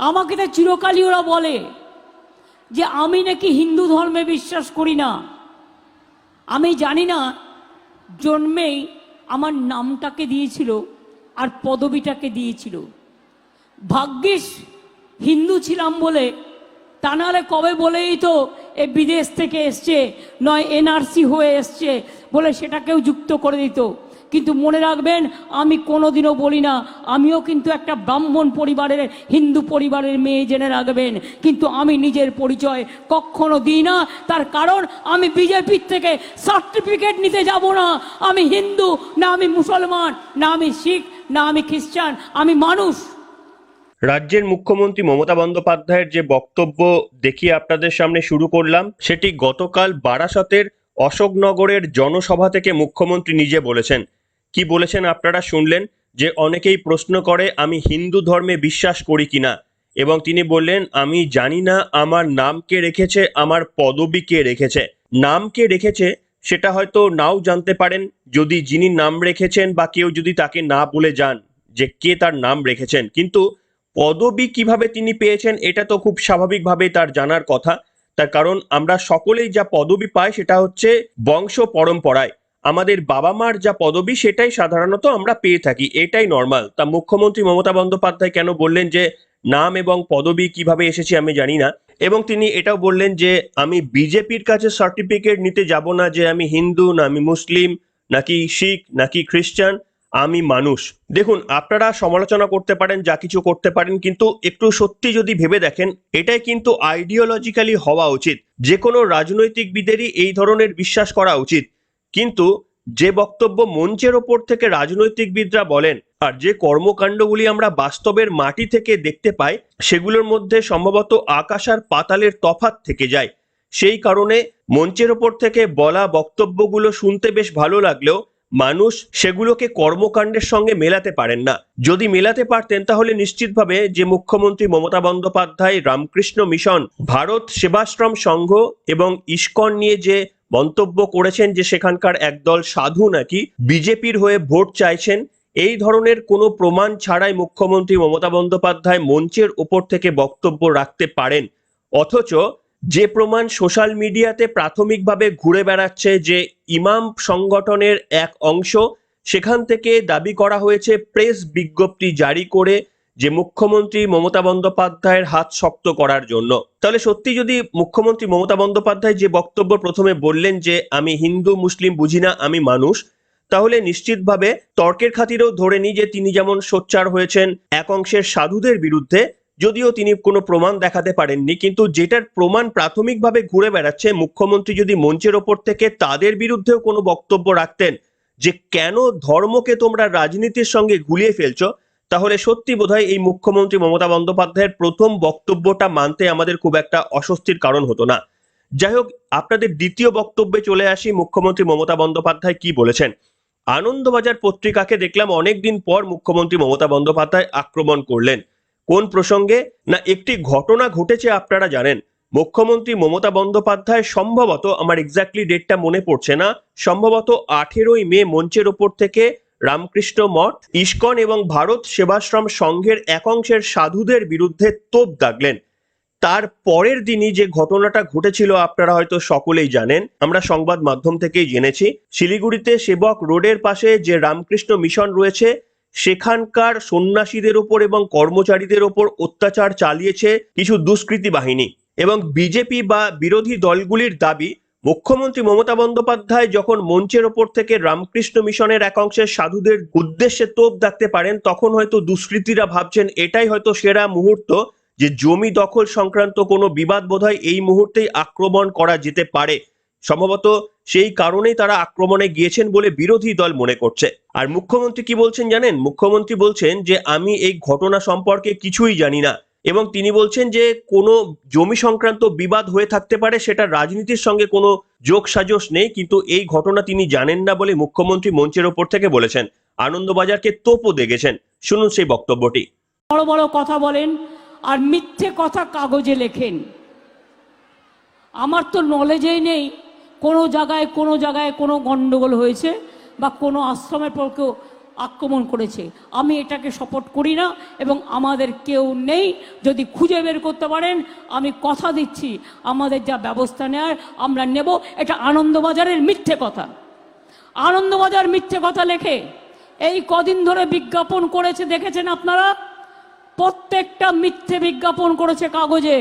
আমাকে তো চিরকালই ওরা বলে যে আমি নাকি হিন্দু ধর্মে বিশ্বাস করি না। আমি জানি না জন্মেই আমার নামটাকে দিয়েছিল আর পদবিটাকে দিয়েছিল। ভাগ্যিস হিন্দু ছিলাম বলে, তা নাহলে কবে বলেই তো এ বিদেশ থেকে এসছে, নয় এনআরসি হয়ে এসছে বলে সেটাকেও যুক্ত করে দিত। কিন্তু মনে রাখবেন, আমি কোনোদিনও বলি না আমিও কিন্তু একটা ব্রাহ্মণ পরিবারের, হিন্দু পরিবারের মেয়ে, জেনে রাখবেন। কিন্তু আমি নিজের পরিচয় কখনো দিই না, তার কারণ আমি বিজেপির থেকে সার্টিফিকেট নিতে যাব না। আমি হিন্দু না, আমি মুসলমান না, আমি শিখ না, আমি খ্রিস্টান, আমি মানুষ। রাজ্যের মুখ্যমন্ত্রী মমতা বন্দ্যোপাধ্যায়ের যে বক্তব্য দেখিয়ে আপনাদের সামনে শুরু করলাম, সেটি গতকাল বারাসতের অশোকনগরের জনসভা থেকে মুখ্যমন্ত্রী নিজে বলেছেন। কি বলেছেন আপনারা শুনলেন, যে অনেকেই প্রশ্ন করে আমি হিন্দু ধর্মে বিশ্বাস করি কিনা, এবং তিনি বললেন আমি জানি না আমার নাম কে রেখেছে, আমার পদবি কে রেখেছে। নাম কে রেখেছে সেটা হয়তো নাও জানতে পারেন, যদি যিনি নাম রেখেছেন বা কেউ যদি তাকে না বলে যান যে কে তার নাম রেখেছেন। কিন্তু পদবি কিভাবে তিনি পেয়েছেন এটা তো খুব স্বাভাবিকভাবেই তার জানার কথা। তার কারণ আমরা সকলেই যা পদবি পাই সেটা হচ্ছে বংশ পরম্পরায়। আমাদের বাবা মার যা পদবি সেটাই সাধারণত আমরা পেয়ে থাকি, এটাই নর্মাল। তা মুখ্যমন্ত্রী মমতা বন্দ্যোপাধ্যায় কেন বললেন যে নাম এবং পদবি কিভাবে এসেছে আমি জানি না, এবং তিনি এটাও বললেন যে আমি বিজেপির কাছে সার্টিফিকেট নিতে যাব না যে আমি হিন্দু না আমি মুসলিম নাকি শিখ নাকি খ্রিস্টান, আমি মানুষ। দেখুন, আপনারা সমালোচনা করতে পারেন, যা কিছু করতে পারেন, কিন্তু একটু সত্যি যদি ভেবে দেখেন, এটাই কিন্তু আইডিওলজিক্যালি হওয়া উচিত। যে কোনো রাজনৈতিকবিদেরই এই ধরনের বিশ্বাস করা উচিত। কিন্তু যে বক্তব্য মঞ্চের ওপর থেকে রাজনৈতিকবিদরা বলেন আর যে কর্মকাণ্ডগুলি আমরা বাস্তবের মাটি থেকে দেখতে পাই, সেগুলোর মধ্যে সম্ভবত আকাশ আর পাতালের তফাৎ থেকে যায়। সেই কারণে মঞ্চের ওপর থেকে বলা বক্তব্যগুলো শুনতে বেশ ভালো লাগলেও মানুষ সেগুলোকে কর্মকাণ্ডের সঙ্গে মেলাতে পারেন না। যদি মেলাতে পারতেন তাহলে নিশ্চিতভাবে যে মুখ্যমন্ত্রী মমতা বন্দ্যোপাধ্যায় রামকৃষ্ণ মিশন, ভারত সেবাশ্রম সংঘ এবং ইস্কন নিয়ে যে মন্তব্য করেছেন যে সেখানকার একদল সাধু নাকি বিজেপির হয়ে ভোট চাইছেন, এই ধরনের কোনো প্রমাণ ছাড়াই মুখ্যমন্ত্রী মমতা বন্দ্যোপাধ্যায় মঞ্চের ওপর থেকে বক্তব্য রাখতে পারেন। অথচ যে প্রমাণ সোশ্যাল মিডিয়াতে প্রাথমিকভাবে ঘুরে বেড়াচ্ছে, যে ইমাম সংগঠনের এক অংশ, সেখান থেকে দাবি করা হয়েছে প্রেস বিজ্ঞপ্তি জারি করে যে মুখ্যমন্ত্রী মমতা বন্দ্যোপাধ্যায়ের হাত শক্ত করার জন্য। তাহলে সত্যি যদি মুখ্যমন্ত্রী মমতা বন্দ্যোপাধ্যায় যে বক্তব্য প্রথমে বললেন যে আমি হিন্দু মুসলিম বুঝি না, আমি মানুষ, তাহলে নিশ্চিতভাবে তর্কের খাতিরেও ধরে নিই যে তিনি যেমন সোচ্চার হয়েছেন এক অংশের সাধুদের বিরুদ্ধে, যদিও তিনি কোনো প্রমাণ দেখাতে পারেননি, কিন্তু যেটার প্রমাণ প্রাথমিকভাবে ঘুরে বেড়াচ্ছে, মুখ্যমন্ত্রী যদি মঞ্চের ওপর থেকে তাদের বিরুদ্ধেও কোনো বক্তব্য রাখতেন যে কেন ধর্মকে তোমরা রাজনীতির সঙ্গে গুলিয়ে ফেলছো, তাহলে সত্যি বোধহয় এই মুখ্যমন্ত্রী মমতা বন্দ্যোপাধ্যায়ের প্রথম বক্তব্যটা মানতে আমাদের খুব একটা অস্বস্তির কারণ হতো না। যাই হোক, আপনাদের দ্বিতীয় বক্তব্যে চলে আসি। মুখ্যমন্ত্রী মমতা বন্দ্যোপাধ্যায় কি বলেছেন। আনন্দবাজার পত্রিকাকে দেখলাম অনেকদিন পর মুখ্যমন্ত্রী মমতা বন্দ্যোপাধ্যায় আক্রমণ করলেন। কোন প্রসঙ্গে না, একটি ঘটনা ঘটেছে আপনারা জানেন। মুখ্যমন্ত্রী মমতা বন্দ্যোপাধ্যায় সম্ভবত, আমার এক্স্যাক্টলি ডেটটা মনে পড়ছে না, সম্ভবত 18ই মে মঞ্চের ওপর থেকে রামকৃষ্ণ মঠ, ইস্কন এবং ভারত সেবাশ্রম সংঘের এক অংশের সাধুদের বিরুদ্ধে তোপ দাগলেন। তার পরের দিনই যে ঘটনাটা ঘটেছিল আপনারা হয়তো সকলেই জানেন, আমরা সংবাদ মাধ্যম থেকেই জেনেছি। শিলিগুড়িতে সেবক রোডের পাশে যে রামকৃষ্ণ মিশন রয়েছে, সেখানকার সন্ন্যাসীদের ওপর এবং কর্মচারীদের ওপর অত্যাচার চালিয়েছে কিছু দুষ্কৃতী বাহিনী। এবং বিজেপি বা বিরোধী দলগুলির দাবি, মুখ্যমন্ত্রী মমতা বন্দ্যোপাধ্যায় যখন মঞ্চের ওপর থেকে রামকৃষ্ণ মিশনের এক অংশের সাধুদের উদ্দেশ্যে তোপ দাগতে পারেন, তখন হয়তো দুষ্কৃতীরা ভাবছেন এটাই হয়তো সেরা মুহূর্ত, যে জমি দখল সংক্রান্ত কোনো বিবাদ বোধহয় এই মুহূর্তেই আক্রমণ করা যেতে পারে। সম্ভবত সেই কারণেই তারা আক্রমণে গিয়েছেন বলে বিরোধী দল মনে করছে। আর মুখ্যমন্ত্রী কি বলছেন জানেন? মুখ্যমন্ত্রী বলছেন যে আমি এই ঘটনা সম্পর্কে কিছুই জানি না, এবং তিনি বলছেন যে কোনো জমি সংক্রান্ত বিবাদ হয়ে থাকতে পারে, সেটা রাজনীতির সঙ্গে কোনো যোগ সাজস নেই, কিন্তু এই ঘটনা তিনি জানেন না বলে মুখ্যমন্ত্রী মঞ্চের ওপর থেকে বলেছেন। আনন্দবাজারকে তোপও দেখেছেন। শুনুন সেই বক্তব্যটি। বড় বড় কথা বলেন আর মিথ্যে কথা কাগজে লেখেন। আমার তো নলেজেই নেই কোনো জায়গায় কোনো গন্ডগোল হয়েছে বা কোনো আশ্রমের পর কেউ আক্রমণ করেছে। আমি এটাকে সাপোর্ট করি না এবং আমাদের কেউ নেই। যদি খুঁজে বের করতে পারেন, আমি কথা দিচ্ছি আমাদের যা ব্যবস্থা নেওয়ার আমরা নেব। এটা আনন্দবাজারের মিথ্যে কথা। আনন্দবাজার মিথ্যে কথা লেখে এই কদিন ধরে বিজ্ঞাপন করেছে, দেখেছেন আপনারা, প্রত্যেকটা মিথ্যে বিজ্ঞাপন করেছে কাগজে।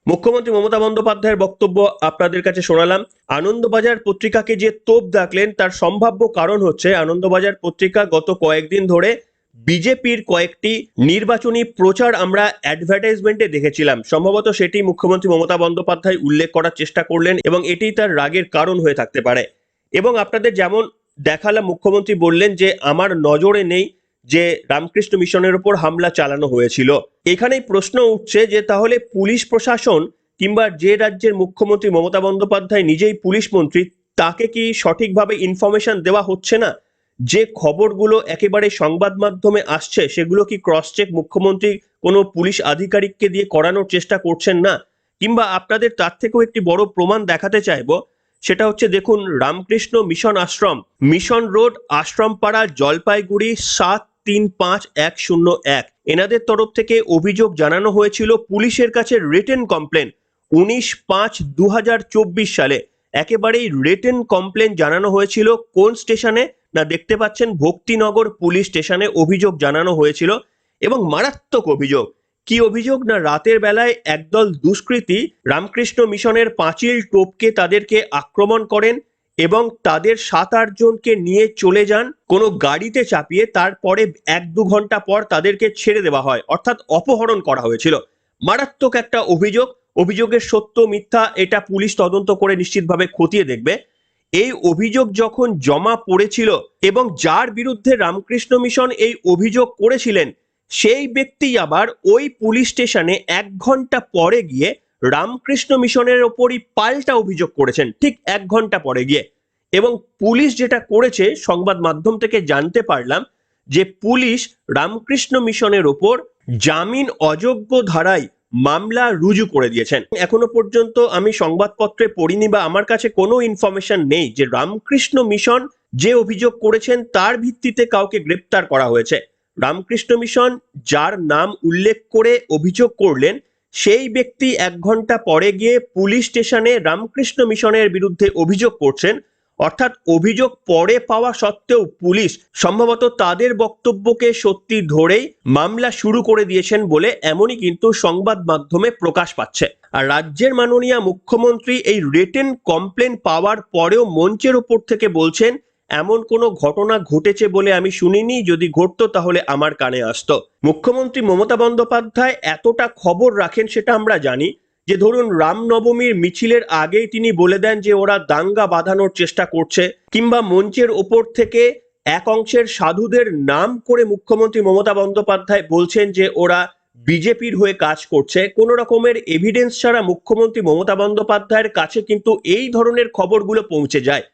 মুখ্যমন্ত্রী মমতা বন্দ্যোপাধ্যায়ের বক্তব্য আপনাদের কাছে শোনালাম। আনন্দবাজার পত্রিকাকে যে তোপ দাগলেন তার সম্ভাব্য কারণ হচ্ছে আনন্দবাজার পত্রিকা গত কয়েকদিন ধরে বিজেপির কয়েকটি নির্বাচনী প্রচার আমরা অ্যাডভার্টাইজমেন্টে দেখেছিলাম। সম্ভবত সেটি মুখ্যমন্ত্রী মমতা বন্দ্যোপাধ্যায় উল্লেখ করার চেষ্টা করলেন এবং এটি তার রাগের কারণ হয়ে থাকতে পারে। এবং আপনাদের যেমন দেখালাম, মুখ্যমন্ত্রী বললেন যে আমার নজরে নেই যে রামকৃষ্ণ মিশনের উপর হামলা চালানো হয়েছিল। এখানেই প্রশ্ন উঠছে যে তাহলে পুলিশ প্রশাসন কিংবা যে রাজ্যের মুখ্যমন্ত্রী মমতা বন্দ্যোপাধ্যায় নিজেই পুলিশ মন্ত্রী, তাকে কি সঠিকভাবে ইনফরমেশন দেওয়া হচ্ছে না? যে খবরগুলো একেবারে সংবাদ মাধ্যমে আসছে সেগুলো কি ক্রস চেক মুখ্যমন্ত্রী কোনো পুলিশ আধিকারিককে দিয়ে করানোর চেষ্টা করছেন না? কিংবা আপনাদের তার থেকেও একটি বড় প্রমাণ দেখাতে চাইবো, সেটা হচ্ছে দেখুন, রামকৃষ্ণ মিশন আশ্রম, মিশন রোড, আশ্রমপাড়া, জলপাইগুড়ি 735101, এনাদের তরফ থেকে অভিযোগ জানানো হয়েছিল পুলিশের কাছে রিটেন কমপ্লেন 19/5/2024 সালে। একেবারেই রিটেন কমপ্লেন জানানো হয়েছিল কোন স্টেশনে না, দেখতে পাচ্ছেন ভক্তিনগর পুলিশ স্টেশনে অভিযোগ জানানো হয়েছিল। এবং মারাত্মক অভিযোগ। কি অভিযোগ না, রাতের বেলায় একদল দুষ্কৃতী রামকৃষ্ণ মিশনের পাঁচিল টপকে তাদেরকে আক্রমণ করেন এবং তাদের 7-8 জনকে নিয়ে চলে যান কোনো গাড়িতে চাপিয়ে। তারপরে 1-2 ঘন্টা পর তাদেরকে ছেড়ে দেওয়া হয়, অর্থাৎ অপহরণ করা হয়েছিল। মারাত্মক একটা অভিযোগ। অভিযোগের সত্য মিথ্যা এটা পুলিশ তদন্ত করে নিশ্চিতভাবে খতিয়ে দেখবে। এই অভিযোগ যখন জমা পড়েছিল এবং যার বিরুদ্ধে রামকৃষ্ণ মিশন এই অভিযোগ করেছিলেন, সেই ব্যক্তি আবার ওই পুলিশ স্টেশনে 1 ঘন্টা পরে গিয়ে রামকৃষ্ণ মিশনের ওপরই পাল্টা অভিযোগ করেছেন, ঠিক 1 ঘন্টা পরে গিয়ে। এবং পুলিশ যেটা করেছে, সংবাদ মাধ্যম থেকে জানতে পারলাম যে পুলিশ রামকৃষ্ণ মিশনের ওপর জামিন অযোগ্য ধারায় মামলা রুজু করে দিয়েছেন। এখনো পর্যন্ত আমি সংবাদপত্রে পড়িনি বা আমার কাছে কোনো ইনফরমেশন নেই যে রামকৃষ্ণ মিশন যে অভিযোগ করেছেন তার ভিত্তিতে কাউকে গ্রেপ্তার করা হয়েছে। রামকৃষ্ণ মিশন যার নাম উল্লেখ করে অভিযোগ করলেন, সেই ব্যক্তি 1 ঘন্টা পরে গিয়ে পুলিশ স্টেশনে রামকৃষ্ণ মিশনের বিরুদ্ধে অভিযোগ করছেন। অর্থাৎ অভিযোগ পরে পাওয়া সত্ত্বেও পুলিশ সম্ভবত তাদের বক্তব্যকে সত্যি ধরেই মামলা শুরু করে দিয়েছেন বলে এমনই কিন্তু সংবাদ মাধ্যমে প্রকাশ পাচ্ছে। আর রাজ্যের মাননীয় মুখ্যমন্ত্রী এই রিটেন কমপ্লেন পাওয়ার পরেও মঞ্চের ওপর থেকে বলছেন এমন কোনো ঘটনা ঘটেছে বলে আমি শুনিনি, যদি ঘটতো তাহলে আমার কানে আসতো। মুখ্যমন্ত্রী মমতা বন্দ্যোপাধ্যায় এতটা খবর রাখেন সেটা আমরা জানি যে ধরুন রামনবমীর মিছিলের আগেই তিনি বলে দেন যে ওরা দাঙ্গা বাঁধানোর চেষ্টা করছে, কিংবা মঞ্চের ওপর থেকে এক অংশের সাধুদের নাম করে মুখ্যমন্ত্রী মমতা বন্দ্যোপাধ্যায় বলছেন যে ওরা বিজেপির হয়ে কাজ করছে। কোনো রকমের এভিডেন্স ছাড়া মুখ্যমন্ত্রী মমতা বন্দ্যোপাধ্যায়ের কাছে কিন্তু এই ধরনের খবরগুলো পৌঁছে যায়।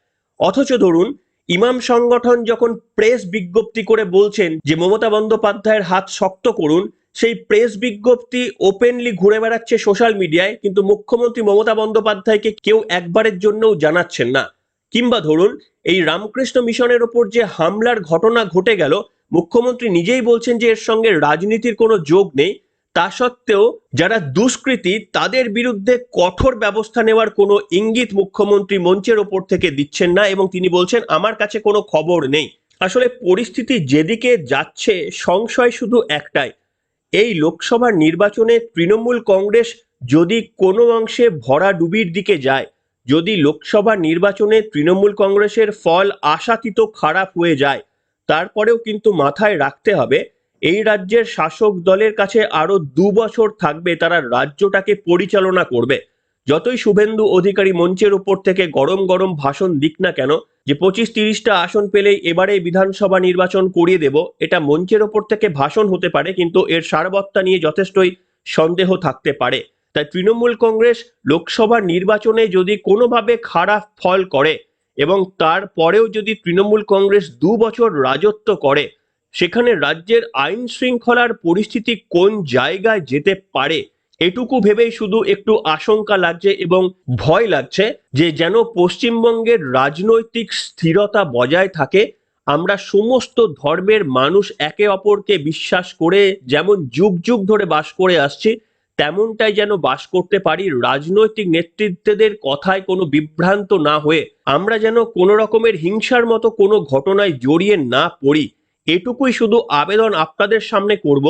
অথচ ধরুন ইমাম সংগঠন যখন প্রেস বিজ্ঞপ্তি করে বলছেন যে মমতা বন্দ্যোপাধ্যায়ের হাত শক্ত করুন, সেই প্রেস বিজ্ঞপ্তি ওপেনলি ঘুরে বেড়াচ্ছে সোশ্যাল মিডিয়ায়, কিন্তু মুখ্যমন্ত্রী মমতা বন্দ্যোপাধ্যায়কে কেউ একবারের জন্যও জানাচ্ছেন না। কিংবা ধরুন এই রামকৃষ্ণ মিশনের ওপর যে হামলার ঘটনা ঘটে গেল, মুখ্যমন্ত্রী নিজেই বলছেন যে এর সঙ্গে রাজনীতির কোনো যোগ নেই। তা সত্ত্বেও যারা দুষ্কৃতী তাদের বিরুদ্ধে কঠোর ব্যবস্থা নেওয়ার কোনো ইঙ্গিত মুখ্যমন্ত্রী মঞ্চের ওপর থেকে দিচ্ছেন না এবং তিনি বলছেন আমার কাছে কোনো খবর নেই। আসলে পরিস্থিতি যেদিকে যাচ্ছে, সংশয় শুধু একটাই, এই লোকসভা নির্বাচনে তৃণমূল কংগ্রেস যদি কোনো অংশে ভরাডুবির দিকে যায়, যদি লোকসভা নির্বাচনে তৃণমূল কংগ্রেসের ফল আশাতীত খারাপ হয়ে যায়, তারপরেও কিন্তু মাথায় রাখতে হবে এই রাজ্যের শাসক দলের কাছে আরো 2 বছর থাকবে, তারা রাজ্যটাকে পরিচালনা করবে। যতই শুভেন্দু অধিকারী মঞ্চের উপর থেকে গরম গরম ভাষণ দিক না কেন যে 25-30টা আসন পেলেই এবারে বিধানসভা নির্বাচন করিয়ে দেব, এটা মঞ্চের ওপর থেকে ভাষণ হতে পারে, কিন্তু এর সারবত্তা নিয়ে যথেষ্টই সন্দেহ থাকতে পারে। তাই তৃণমূল কংগ্রেস লোকসভা নির্বাচনে যদি কোনোভাবে খারাপ ফল করে এবং তারপরেও যদি তৃণমূল কংগ্রেস 2 বছর রাজত্ব করে, সেখানে রাজ্যের আইন শৃঙ্খলার পরিস্থিতি কোন জায়গায় যেতে পারে এটুকু ভেবেই শুধু একটু আশঙ্কা লাগছে এবং ভয় লাগছে যে যেন পশ্চিমবঙ্গের রাজনৈতিক স্থিরতা বজায় থাকে আমরা সমস্ত ধর্মের মানুষ একে অপরকে বিশ্বাস করে যেমন যুগ যুগ ধরে বাস করে আসছি, তেমনটাই যেন বাস করতে পারি, রাজনৈতিক নেতৃত্বদের কথায় কোনো বিভ্রান্ত না হয়ে আমরা যেন কোনো রকমের হিংসার মতো কোনো ঘটনায় জড়িয়ে না পড়ি, এটুকুই শুধু আবেদন আপনাদের সামনে করব।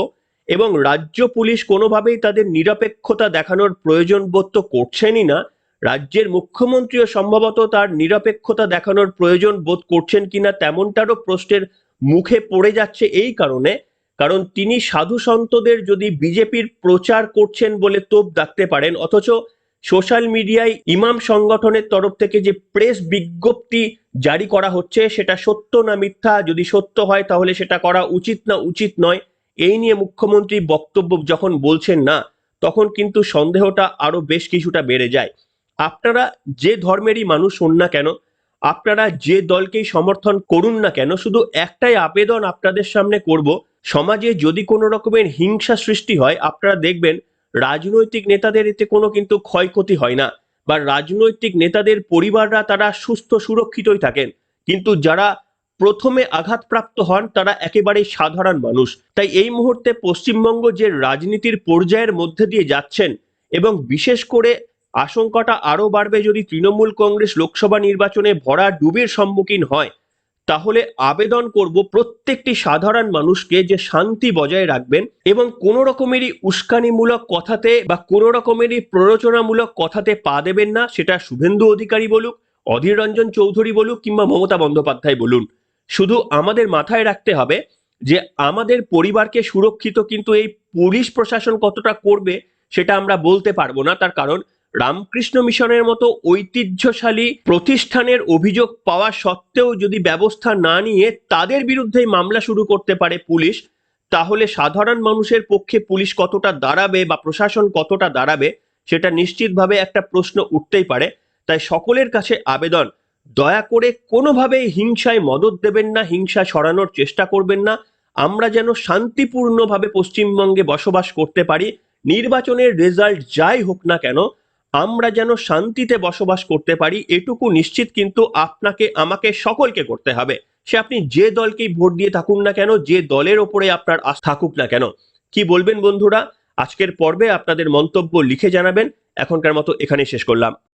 এবং রাজ্য পুলিশ কোনোভাবেই তাদের নিরপেক্ষতা দেখানোর প্রয়োজন বোধ তো করছেনই না, রাজ্যের মুখ্যমন্ত্রীও সম্ভবত তার নিরপেক্ষতা দেখানোর প্রয়োজন বোধ করছেন কিনা তেমনটারও প্রশ্নের মুখে পড়ে যাচ্ছে, এই কারণে কারণ তিনি সাধু সন্তদের যদি বিজেপির প্রচার করছেন বলে তোপ দাগতে পারেন, অথচ সোশ্যাল মিডিয়ায় ইমাম সংগঠনের তরফ থেকে যে প্রেস বিজ্ঞপ্তি জারি করা হচ্ছে সেটা সত্য না মিথ্যা, যদি সত্য হয় তাহলে সেটা করা উচিত না উচিত নয়, এই নিয়ে মুখ্যমন্ত্রী বক্তব্য যখন বলছেন না, তখন কিন্তু সন্দেহটা আরো বেশ কিছুটা বেড়ে যায়। আপনারা যে ধর্মেরই মানুষ হন না কেন, আপনারা যে দলকেই সমর্থন করুন না কেন, শুধু একটাই আবেদন আপনাদের সামনে করব, সমাজে যদি কোনো রকমের হিংসা সৃষ্টি হয়, আপনারা দেখবেন রাজনৈতিক নেতাদের এতে কোনো কিন্তু ক্ষয়ক্ষতি হয় না, বা রাজনৈতিক নেতাদের পরিবাররা তারা সুস্থ সুরক্ষিতই থাকেন, কিন্তু যারা প্রথমে আঘাতপ্রাপ্ত হন তারা একেবারেই সাধারণ মানুষ। তাই এই মুহূর্তে পশ্চিমবঙ্গ যে রাজনীতির পর্যায়ের মধ্যে দিয়ে যাচ্ছেন, এবং বিশেষ করে আশঙ্কাটা আরো বাড়বে যদি তৃণমূল কংগ্রেস লোকসভা নির্বাচনে ভরা ডুবের সম্মুখীন হয়, তাহলে আবেদন করব প্রত্যেকটি সাধারণ মানুষকে যে শান্তি বজায় রাখবেন এবং কোনো রকমেরই উস্কানিমূলক কথাতে বা কোনো রকমেরই প্ররোচনামূলক কথাতে পা দেবেন না, সেটা শুভেন্দু অধিকারী বলুক, অধীর রঞ্জন চৌধুরী বলুক কিংবা মমতা বন্দ্যোপাধ্যায় বলুন। শুধু আমাদের মাথায় রাখতে হবে যে আমাদের পরিবারকে সুরক্ষিত কিন্তু এই পুলিশ প্রশাসন কতটা করবে সেটা আমরা বলতে পারবো না, তার কারণ রামকৃষ্ণ মিশনের মতো ঐতিহ্যশালী প্রতিষ্ঠানের অভিযোগ পাওয়া সত্ত্বেও যদি ব্যবস্থা না নিয়ে তাদের বিরুদ্ধেই মামলা শুরু করতে পারে পুলিশ, তাহলে সাধারণ মানুষের পক্ষে পুলিশ কতটা দাঁড়াবে বা প্রশাসন কতটা দাঁড়াবে সেটা নিশ্চিতভাবে একটা প্রশ্ন উঠতেই পারে। তাই সকলের কাছে আবেদন, দয়া করে কোনোভাবেই হিংসায় মদদ দেবেন না, হিংসা ছড়ানোর চেষ্টা করবেন না। আমরা যেন শান্তিপূর্ণভাবে পশ্চিমবঙ্গে বসবাস করতে পারি, নির্বাচনের রেজাল্ট যাই হোক না কেন আমরা যেন শান্তিতে বসবাস করতে পারি, এটুকু নিশ্চিত কিন্তু আপনাকে আমাকে সকলকে করতে হবে। সে আপনি যে দলকেই ভোট দিয়ে থাকুন না কেন, যে দলের ওপরে আপনার আস্থা থাকুক না কেন। কি বলবেন বন্ধুরা? আজকের পর্বে আপনাদের মন্তব্য লিখে জানাবেন। এখনকার মতো এখানেই শেষ করলাম।